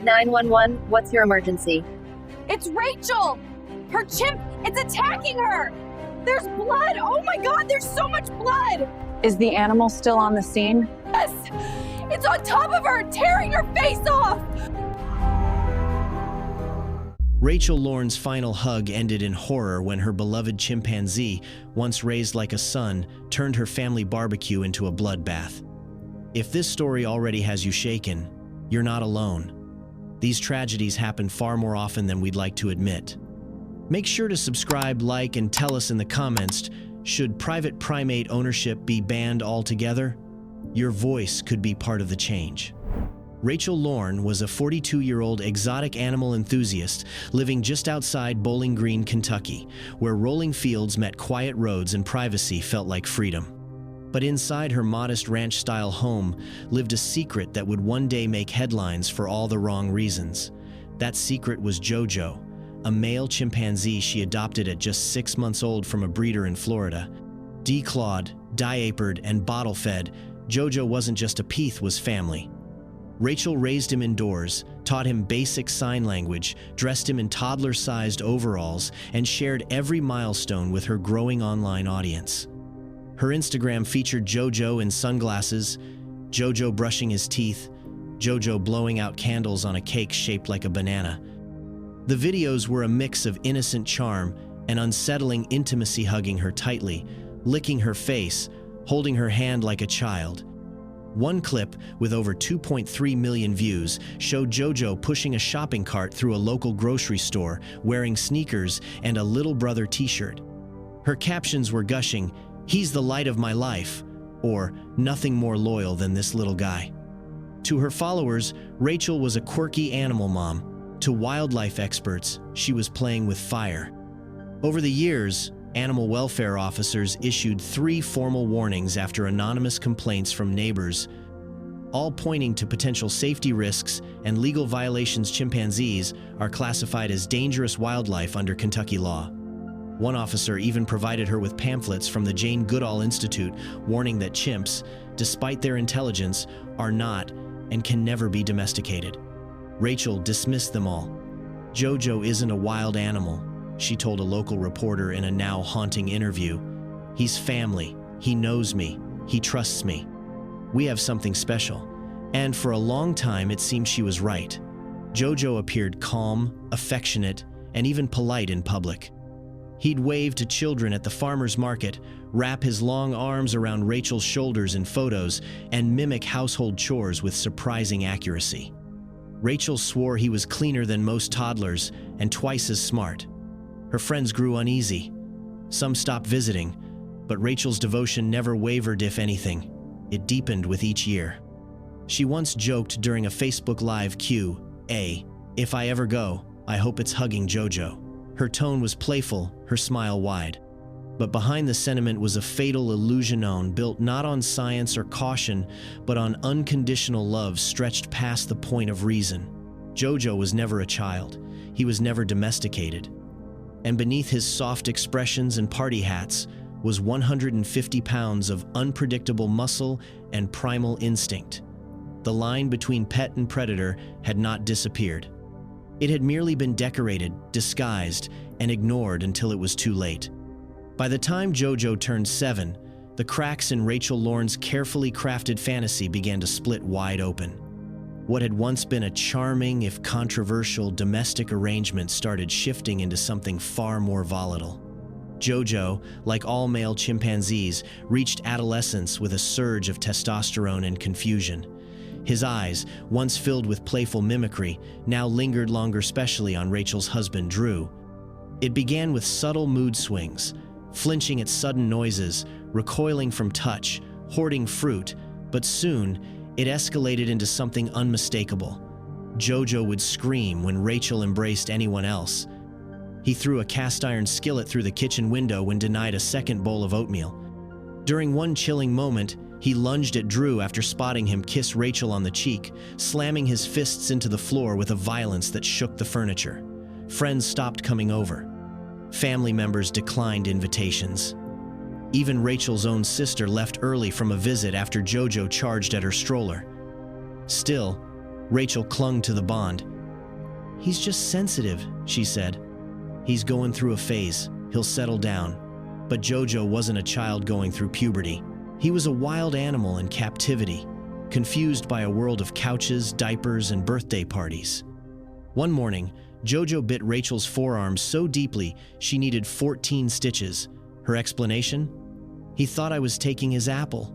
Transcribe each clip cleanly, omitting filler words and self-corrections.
911, what's your emergency? It's Rachel! Her chimp, it's attacking her! There's blood! Oh my god, there's so much blood! Is the animal still on the scene? Yes! It's on top of her, tearing her face off! Rachel Lorne's final hug ended in horror when her beloved chimpanzee, once raised like a son, turned her family barbecue into a bloodbath. If this story already has you shaken, you're not alone. These tragedies happen far more often than we'd like to admit. Make sure to subscribe, like, and tell us in the comments, should private primate ownership be banned altogether? Your voice could be part of the change. Rachel Lorne was a 42-year-old exotic animal enthusiast living just outside Bowling Green, Kentucky, where rolling fields met quiet roads and privacy felt like freedom. But inside her modest ranch-style home lived a secret that would one day make headlines for all the wrong reasons. That secret was Jojo, a male chimpanzee she adopted at just 6 months old from a breeder in Florida. Declawed, diapered, and bottle-fed, Jojo wasn't just a Peath, was family. Rachel raised him indoors, taught him basic sign language, dressed him in toddler-sized overalls, and shared every milestone with her growing online audience. Her Instagram featured Jojo in sunglasses, Jojo brushing his teeth, Jojo blowing out candles on a cake shaped like a banana. The videos were a mix of innocent charm and unsettling intimacy, hugging her tightly, licking her face, holding her hand like a child. One clip, with over 2.3 million views, showed Jojo pushing a shopping cart through a local grocery store, wearing sneakers and a little brother t-shirt. Her captions were gushing, "He's the light of my life," or "Nothing more loyal than this little guy." To her followers, Rachel was a quirky animal mom. To wildlife experts, she was playing with fire. Over the years, animal welfare officers issued 3 formal warnings after anonymous complaints from neighbors, all pointing to potential safety risks and legal violations. Chimpanzees are classified as dangerous wildlife under Kentucky law. One officer even provided her with pamphlets from the Jane Goodall Institute warning that chimps, despite their intelligence, are not and can never be domesticated. Rachel dismissed them all. "Jojo isn't a wild animal," she told a local reporter in a now haunting interview. "He's family. He knows me. He trusts me. We have something special." And for a long time, it seemed she was right. Jojo appeared calm, affectionate, and even polite in public. He'd wave to children at the farmer's market, wrap his long arms around Rachel's shoulders in photos, and mimic household chores with surprising accuracy. Rachel swore he was cleaner than most toddlers and twice as smart. Her friends grew uneasy. Some stopped visiting, but Rachel's devotion never wavered. If anything, it deepened with each year. She once joked during a Facebook Live Q&A, "If I ever go, I hope it's hugging Jojo." Her tone was playful, her smile wide. But behind the sentiment was a fatal illusion built not on science or caution, but on unconditional love stretched past the point of reason. Jojo was never a child. He was never domesticated. And beneath his soft expressions and party hats was 150 pounds of unpredictable muscle and primal instinct. The line between pet and predator had not disappeared. It had merely been decorated, disguised, and ignored until it was too late. By the time Jojo turned 7, the cracks in Rachel Lorne's carefully crafted fantasy began to split wide open. What had once been a charming, if controversial, domestic arrangement started shifting into something far more volatile. Jojo, like all male chimpanzees, reached adolescence with a surge of testosterone and confusion. His eyes, once filled with playful mimicry, now lingered longer, especially on Rachel's husband, Drew. It began with subtle mood swings, flinching at sudden noises, recoiling from touch, hoarding fruit, but soon it escalated into something unmistakable. Jojo would scream when Rachel embraced anyone else. He threw a cast-iron skillet through the kitchen window when denied a second bowl of oatmeal. During one chilling moment, he lunged at Drew after spotting him kiss Rachel on the cheek, slamming his fists into the floor with a violence that shook the furniture. Friends stopped coming over. Family members declined invitations. Even Rachel's own sister left early from a visit after Jojo charged at her stroller. Still, Rachel clung to the bond, "He's just sensitive," she said. "He's going through a phase. He'll settle down." But Jojo wasn't a child going through puberty. He was a wild animal in captivity, confused by a world of couches, diapers, and birthday parties. One morning, Jojo bit Rachel's forearm so deeply she needed 14 stitches. Her explanation? "He thought I was taking his apple."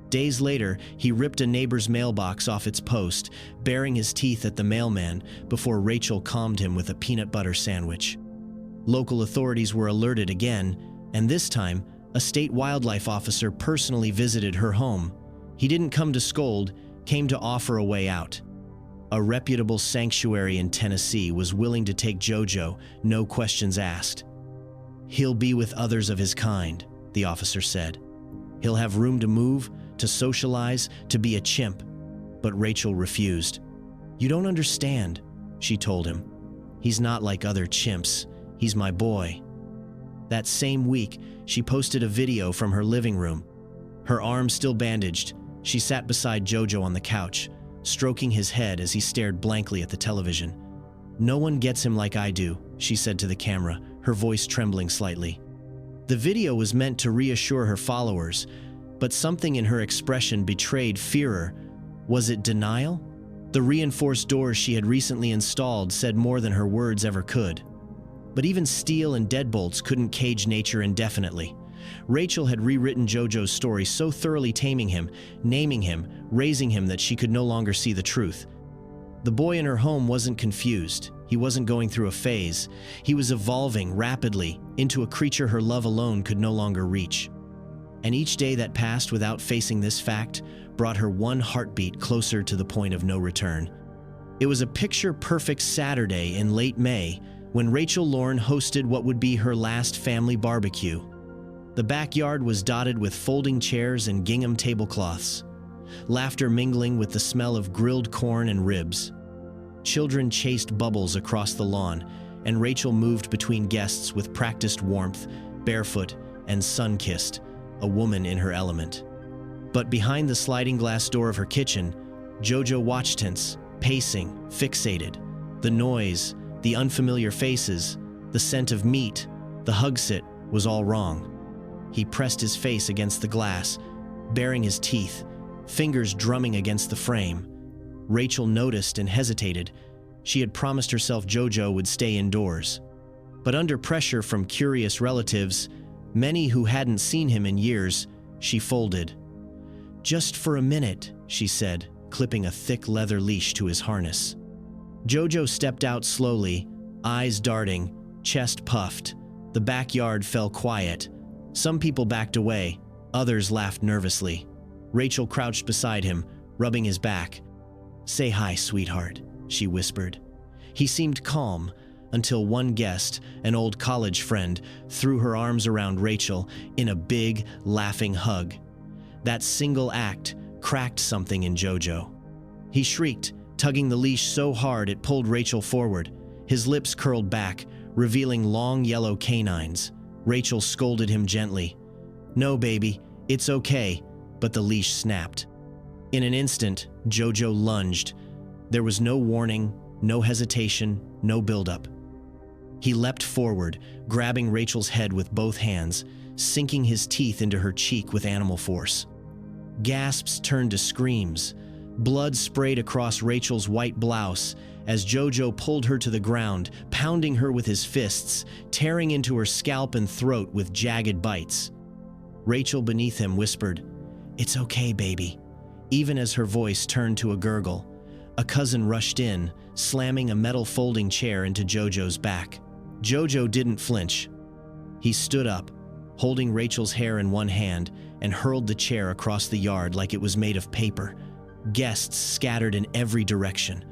Days later, he ripped a neighbor's mailbox off its post, baring his teeth at the mailman before Rachel calmed him with a peanut butter sandwich. Local authorities were alerted again, and this time, a state wildlife officer personally visited her home. He didn't come to scold, came to offer a way out. A reputable sanctuary in Tennessee was willing to take Jojo, no questions asked. "He'll be with others of his kind," the officer said. "He'll have room to move, to socialize, to be a chimp." But Rachel refused. "You don't understand," she told him. "He's not like other chimps. He's my boy." That same week, she posted a video from her living room. Her arm still bandaged, she sat beside Jojo on the couch, stroking his head as he stared blankly at the television. "No one gets him like I do," she said to the camera, her voice trembling slightly. The video was meant to reassure her followers, but something in her expression betrayed fear. Was it denial? The reinforced doors she had recently installed said more than her words ever could. But even steel and deadbolts couldn't cage nature indefinitely. Rachel had rewritten Jojo's story so thoroughly, taming him, naming him, raising him, that she could no longer see the truth. The boy in her home wasn't confused. He wasn't going through a phase. He was evolving rapidly into a creature her love alone could no longer reach. And each day that passed without facing this fact brought her one heartbeat closer to the point of no return. It was a picture-perfect Saturday in late May when Rachel Lorne hosted what would be her last family barbecue. The backyard was dotted with folding chairs and gingham tablecloths, laughter mingling with the smell of grilled corn and ribs. Children chased bubbles across the lawn, and Rachel moved between guests with practiced warmth, barefoot and sun-kissed, a woman in her element. But behind the sliding glass door of her kitchen, Jojo watched tense, pacing, fixated. The noise, the unfamiliar faces, the scent of meat, the hug sit was all wrong. He pressed his face against the glass, baring his teeth, fingers drumming against the frame. Rachel noticed and hesitated. She had promised herself Jojo would stay indoors. But under pressure from curious relatives, many who hadn't seen him in years, she folded. "Just for a minute," she said, clipping a thick leather leash to his harness. Jojo stepped out slowly, eyes darting, chest puffed. The backyard fell quiet. Some people backed away, others laughed nervously. Rachel crouched beside him, rubbing his back. "Say hi, sweetheart," she whispered. He seemed calm, until one guest, an old college friend, threw her arms around Rachel in a big, laughing hug. That single act cracked something in Jojo. He shrieked, tugging the leash so hard it pulled Rachel forward. His lips curled back, revealing long yellow canines. Rachel scolded him gently. "No, baby, it's okay," but the leash snapped. In an instant, Jojo lunged. There was no warning, no hesitation, no buildup. He leapt forward, grabbing Rachel's head with both hands, sinking his teeth into her cheek with animal force. Gasps turned to screams. Blood sprayed across Rachel's white blouse as Jojo pulled her to the ground, pounding her with his fists, tearing into her scalp and throat with jagged bites. Rachel beneath him whispered, "It's okay, baby," even as her voice turned to a gurgle. A cousin rushed in, slamming a metal folding chair into Jojo's back. Jojo didn't flinch. He stood up, holding Rachel's hair in one hand, and hurled the chair across the yard like it was made of paper. Guests scattered in every direction.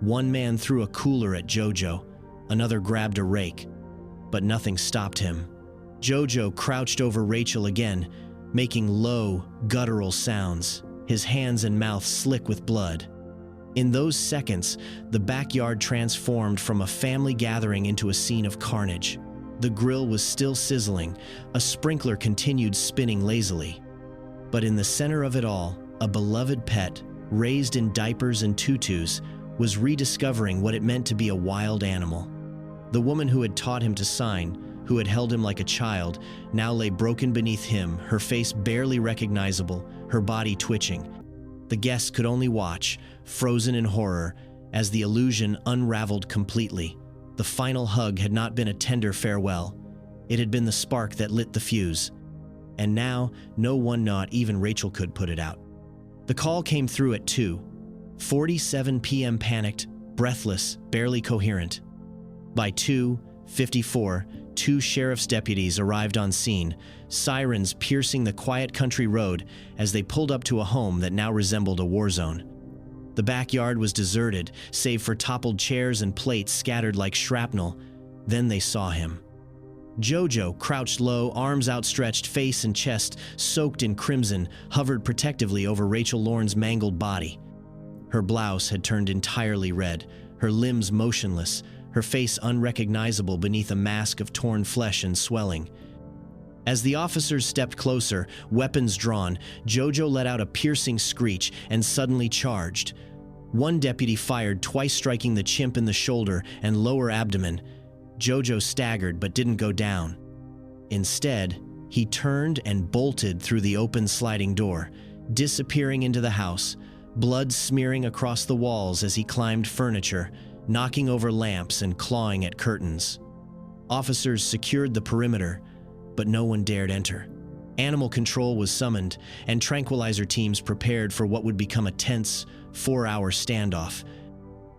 One man threw a cooler at Jojo, another grabbed a rake, but nothing stopped him. Jojo crouched over Rachel again, making low, guttural sounds, his hands and mouth slick with blood. In those seconds, the backyard transformed from a family gathering into a scene of carnage. The grill was still sizzling, a sprinkler continued spinning lazily. But in the center of it all, a beloved pet, raised in diapers and tutus, was rediscovering what it meant to be a wild animal. The woman who had taught him to sign, who had held him like a child, now lay broken beneath him, her face barely recognizable, her body twitching. The guests could only watch, frozen in horror, as the illusion unraveled completely. The final hug had not been a tender farewell. It had been the spark that lit the fuse. And now, no one, not even Rachel, could put it out. The call came through at 2:47 p.m. panicked, breathless, barely coherent. By 2:54, 2 sheriff's deputies arrived on scene, sirens piercing the quiet country road as they pulled up to a home that now resembled a war zone. The backyard was deserted, save for toppled chairs and plates scattered like shrapnel. Then they saw him. Jojo, crouched low, arms outstretched, face and chest soaked in crimson, hovered protectively over Rachel Lorne's mangled body. Her blouse had turned entirely red, her limbs motionless, her face unrecognizable beneath a mask of torn flesh and swelling. As the officers stepped closer, weapons drawn, Jojo let out a piercing screech and suddenly charged. One deputy fired, twice striking the chimp in the shoulder and lower abdomen. Jojo staggered but didn't go down. Instead, he turned and bolted through the open sliding door, disappearing into the house, blood smearing across the walls as he climbed furniture, knocking over lamps and clawing at curtains. Officers secured the perimeter, but no one dared enter. Animal control was summoned, and tranquilizer teams prepared for what would become a tense, 4-hour standoff.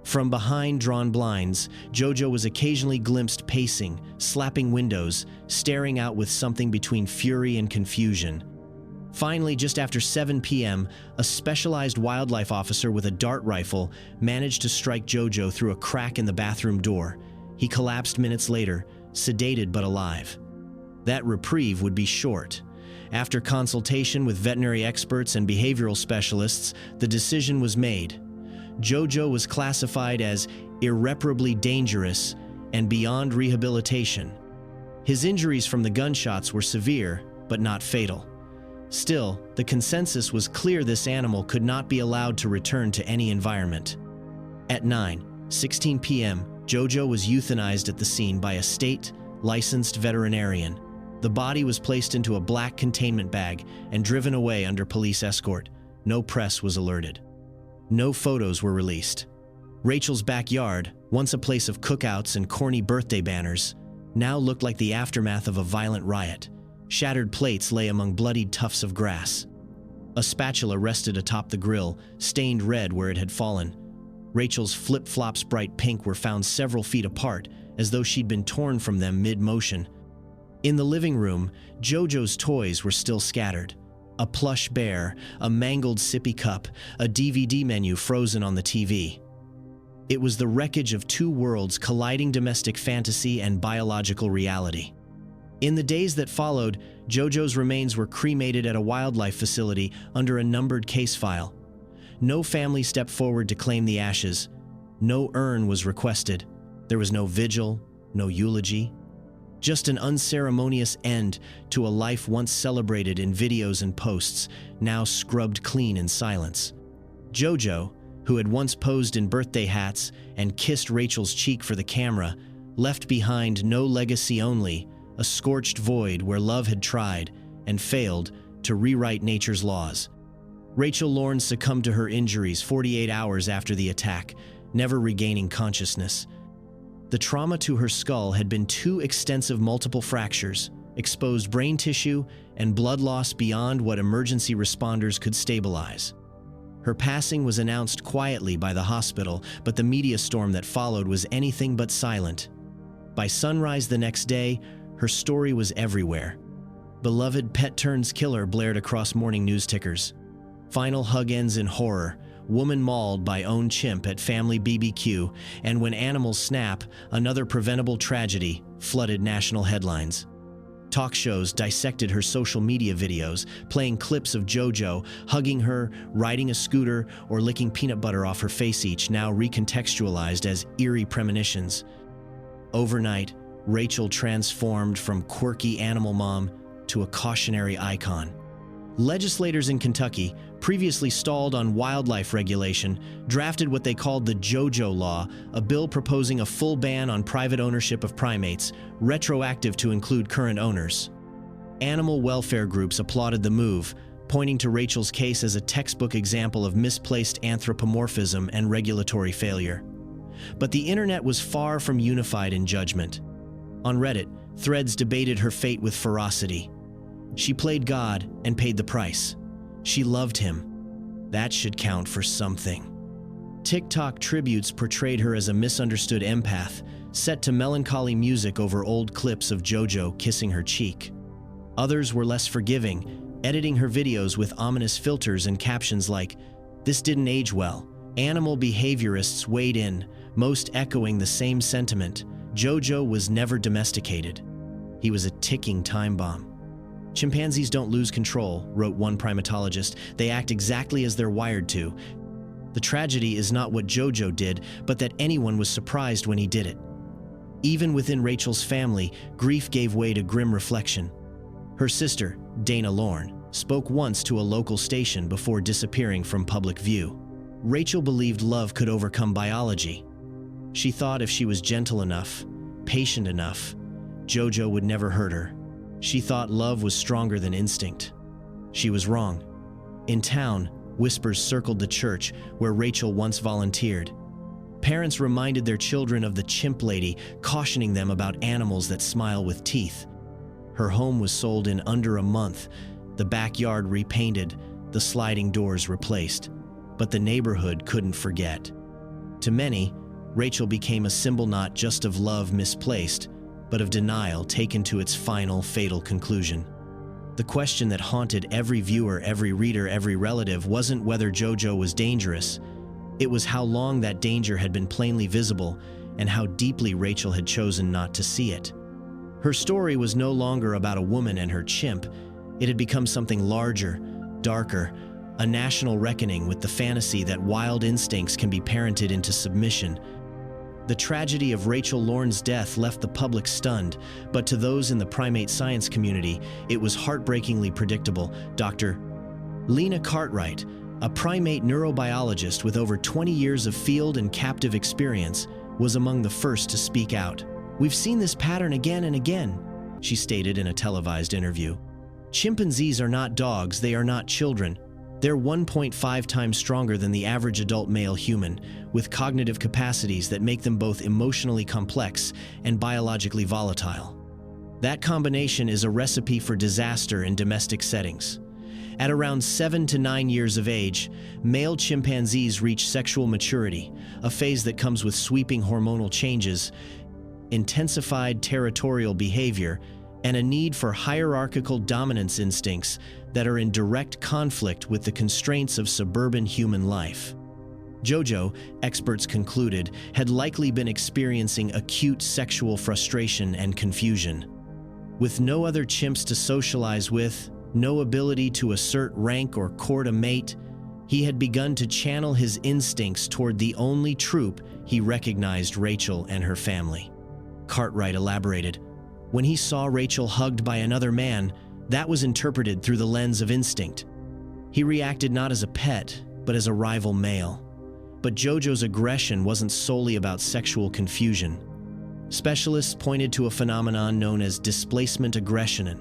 From behind drawn blinds, Jojo was occasionally glimpsed pacing, slapping windows, staring out with something between fury and confusion. Finally, just after 7 p.m., a specialized wildlife officer with a dart rifle managed to strike Jojo through a crack in the bathroom door. He collapsed minutes later, sedated but alive. That reprieve would be short. After consultation with veterinary experts and behavioral specialists, the decision was made. Jojo was classified as irreparably dangerous and beyond rehabilitation. His injuries from the gunshots were severe, but not fatal. Still, the consensus was clear: this animal could not be allowed to return to any environment. At 9:16 p.m., Jojo was euthanized at the scene by a state-licensed veterinarian. The body was placed into a black containment bag and driven away under police escort. No press was alerted. No photos were released. Rachel's backyard, once a place of cookouts and corny birthday banners, now looked like the aftermath of a violent riot. Shattered plates lay among bloodied tufts of grass. A spatula rested atop the grill, stained red where it had fallen. Rachel's flip-flops, bright pink, were found several feet apart, as though she'd been torn from them mid-motion. In the living room, Jojo's toys were still scattered. A plush bear, a mangled sippy cup, a DVD menu frozen on the TV. It was the wreckage of 2 worlds colliding: domestic fantasy and biological reality. In the days that followed, Jojo's remains were cremated at a wildlife facility under a numbered case file. No family stepped forward to claim the ashes. No urn was requested. There was no vigil, no eulogy. Just an unceremonious end to a life once celebrated in videos and posts, now scrubbed clean in silence. Jojo, who had once posed in birthday hats and kissed Rachel's cheek for the camera, left behind no legacy, only a scorched void where love had tried and failed to rewrite nature's laws. Rachel Lorne succumbed to her injuries 48 hours after the attack, never regaining consciousness. The trauma to her skull had been 2 extensive multiple fractures, exposed brain tissue, and blood loss beyond what emergency responders could stabilize. Her passing was announced quietly by the hospital, but the media storm that followed was anything but silent. By sunrise the next day, her story was everywhere. Beloved pet turns killer blared across morning news tickers. Final hug ends in horror. Woman mauled by own chimp at family BBQ, and when animals snap, another preventable tragedy flooded national headlines. Talk shows dissected her social media videos, playing clips of Jojo hugging her, riding a scooter, or licking peanut butter off her face, each now recontextualized as eerie premonitions. Overnight, Rachel transformed from quirky animal mom to a cautionary icon. Legislators in Kentucky, previously stalled on wildlife regulation, drafted what they called the JoJo Law, a bill proposing a full ban on private ownership of primates, retroactive to include current owners. Animal welfare groups applauded the move, pointing to Rachel's case as a textbook example of misplaced anthropomorphism and regulatory failure. But the internet was far from unified in judgment. On Reddit, threads debated her fate with ferocity. She played God and paid the price. She loved him. That should count for something. TikTok tributes portrayed her as a misunderstood empath, set to melancholy music over old clips of JoJo kissing her cheek. Others were less forgiving, editing her videos with ominous filters and captions like, "This didn't age well." Animal behaviorists weighed in, most echoing the same sentiment. JoJo was never domesticated. He was a ticking time bomb. "Chimpanzees don't lose control," wrote one primatologist. "They act exactly as they're wired to." The tragedy is not what JoJo did, but that anyone was surprised when he did it. Even within Rachel's family, grief gave way to grim reflection. Her sister, Dana Lorne, spoke once to a local station before disappearing from public view. Rachel believed love could overcome biology. She thought if she was gentle enough, patient enough, JoJo would never hurt her. She thought love was stronger than instinct. She was wrong. In town, whispers circled the church where Rachel once volunteered. Parents reminded their children of the chimp lady, cautioning them about animals that smile with teeth. Her home was sold in under a month, the backyard repainted, the sliding doors replaced. But the neighborhood couldn't forget. To many, Rachel became a symbol not just of love misplaced, but of denial taken to its final, fatal conclusion. The question that haunted every viewer, every reader, every relative wasn't whether JoJo was dangerous. It was how long that danger had been plainly visible and how deeply Rachel had chosen not to see it. Her story was no longer about a woman and her chimp. It had become something larger, darker, a national reckoning with the fantasy that wild instincts can be parented into submission. The tragedy of Rachel Lorne's death left the public stunned, but to those in the primate science community, it was heartbreakingly predictable. Dr. Lena Cartwright, a primate neurobiologist with over 20 years of field and captive experience, was among the first to speak out. "We've seen this pattern again and again," she stated in a televised interview. "Chimpanzees are not dogs, they are not children. They're 1.5 times stronger than the average adult male human, with cognitive capacities that make them both emotionally complex and biologically volatile. That combination is a recipe for disaster in domestic settings." At around 7 to 9 years of age, male chimpanzees reach sexual maturity, a phase that comes with sweeping hormonal changes, intensified territorial behavior, and a need for hierarchical dominance instincts that are in direct conflict with the constraints of suburban human life. JoJo, experts concluded, had likely been experiencing acute sexual frustration and confusion. With no other chimps to socialize with, no ability to assert rank or court a mate, he had begun to channel his instincts toward the only troop he recognized: Rachel and her family. Cartwright elaborated, "When he saw Rachel hugged by another man, that was interpreted through the lens of instinct. He reacted not as a pet, but as a rival male. But JoJo's aggression wasn't solely about sexual confusion. Specialists pointed to a phenomenon known as displacement aggression, an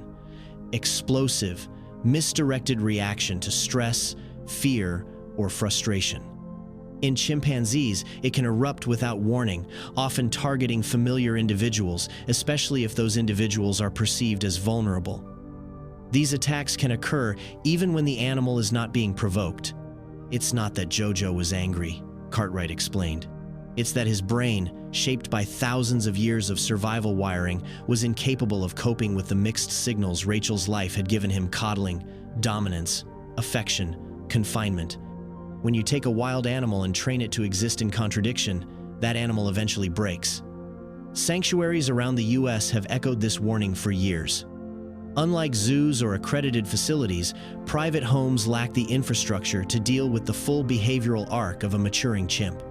explosive, misdirected reaction to stress, fear, or frustration. In chimpanzees, it can erupt without warning, often targeting familiar individuals, especially if those individuals are perceived as vulnerable. These attacks can occur even when the animal is not being provoked. It's not that JoJo was angry," Cartwright explained. "It's that his brain, shaped by thousands of years of survival wiring, was incapable of coping with the mixed signals Rachel's life had given him: coddling, dominance, affection, confinement. When you take a wild animal and train it to exist in contradiction, that animal eventually breaks." Sanctuaries around the US have echoed this warning for years. Unlike zoos or accredited facilities, private homes lack the infrastructure to deal with the full behavioral arc of a maturing chimp.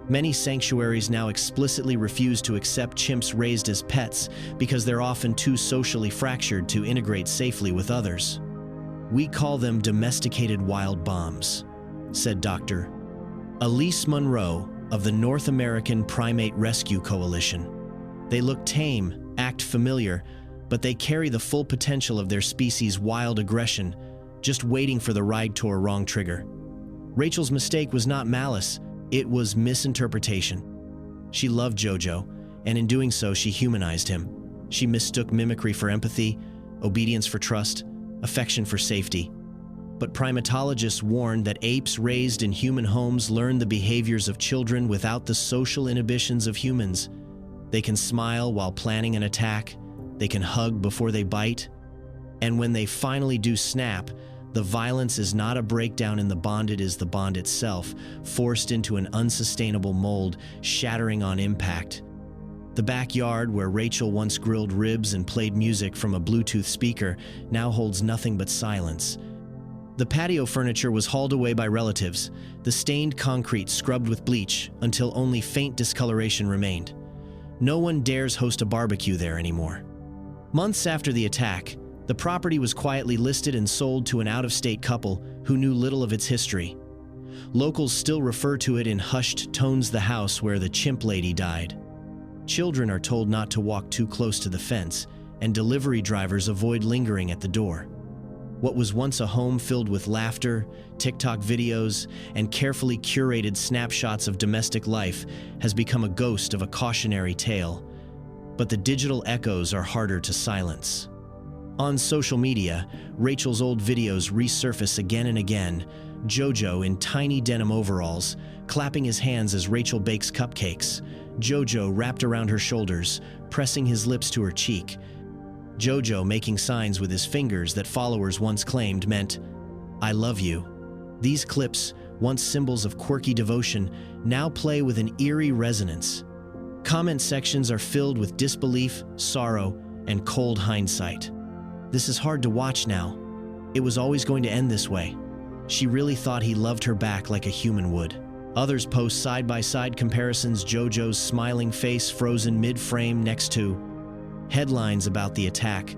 Many sanctuaries now explicitly refuse to accept chimps raised as pets because they're often too socially fractured to integrate safely with others. We call them domesticated wild bombs, said Dr. Elise Monroe of the North American Primate Rescue Coalition. They look tame, act familiar, but they carry the full potential of their species' wild aggression, just waiting for the right or wrong trigger. Rachel's mistake was not malice, it was misinterpretation. She loved Jojo, and in doing so, she humanized him. She mistook mimicry for empathy, obedience for trust, affection for safety. But primatologists warned that apes raised in human homes learn the behaviors of children without the social inhibitions of humans. They can smile while planning an attack, they can hug before they bite, and when they finally do snap, the violence is not a breakdown in the bond, it is the bond itself, forced into an unsustainable mold, shattering on impact. The backyard where Rachel once grilled ribs and played music from a Bluetooth speaker now holds nothing but silence. The patio furniture was hauled away by relatives, the stained concrete scrubbed with bleach until only faint discoloration remained. No one dares host a barbecue there anymore. Months after the attack, the property was quietly listed and sold to an out-of-state couple who knew little of its history. Locals still refer to it in hushed tones, the house where the chimp lady died. Children are told not to walk too close to the fence, and delivery drivers avoid lingering at the door. What was once a home filled with laughter, TikTok videos, and carefully curated snapshots of domestic life has become a ghost of a cautionary tale. But the digital echoes are harder to silence. On social media, Rachel's old videos resurface again and again. Jojo in tiny denim overalls, clapping his hands as Rachel bakes cupcakes. Jojo wrapped around her shoulders, pressing his lips to her cheek. Jojo making signs with his fingers that followers once claimed meant, "I love you." These clips, once symbols of quirky devotion, now play with an eerie resonance. Comment sections are filled with disbelief, sorrow, and cold hindsight. This is hard to watch now. It was always going to end this way. She really thought he loved her back like a human would. Others post side-by-side comparisons, Jojo's smiling face frozen mid-frame next to headlines about the attack.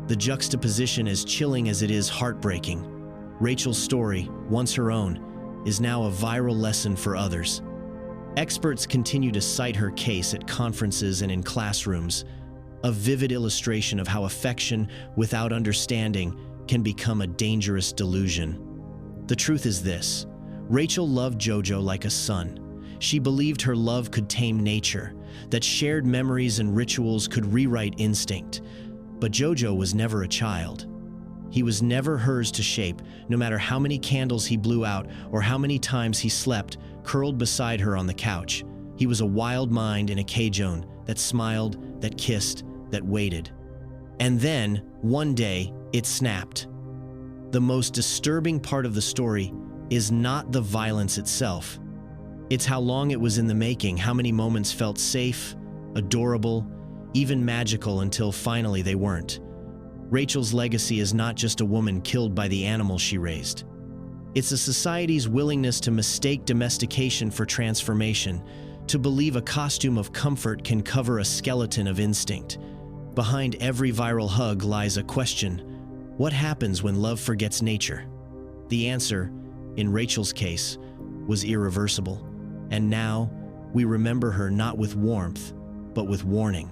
The juxtaposition, as chilling as it is heartbreaking. Rachel's story, once her own, is now a viral lesson for others. Experts continue to cite her case at conferences and in classrooms, a vivid illustration of how affection without understanding can become a dangerous delusion. The truth is this: Rachel loved Jojo like a son. She believed her love could tame nature, that shared memories and rituals could rewrite instinct. But Jojo was never a child. He was never hers to shape, no matter how many candles he blew out or how many times he slept curled beside her on the couch. He was a wild mind in a cage that smiled, that kissed, that waited. And then, one day, it snapped. The most disturbing part of the story is not the violence itself. It's how long it was in the making, how many moments felt safe, adorable, even magical until finally they weren't. Rachel's legacy is not just a woman killed by the animal she raised. It's a society's willingness to mistake domestication for transformation, to believe a costume of comfort can cover a skeleton of instinct. Behind every viral hug lies a question: what happens when love forgets nature? The answer, in Rachel's case, was irreversible. And now, we remember her not with warmth, but with warning.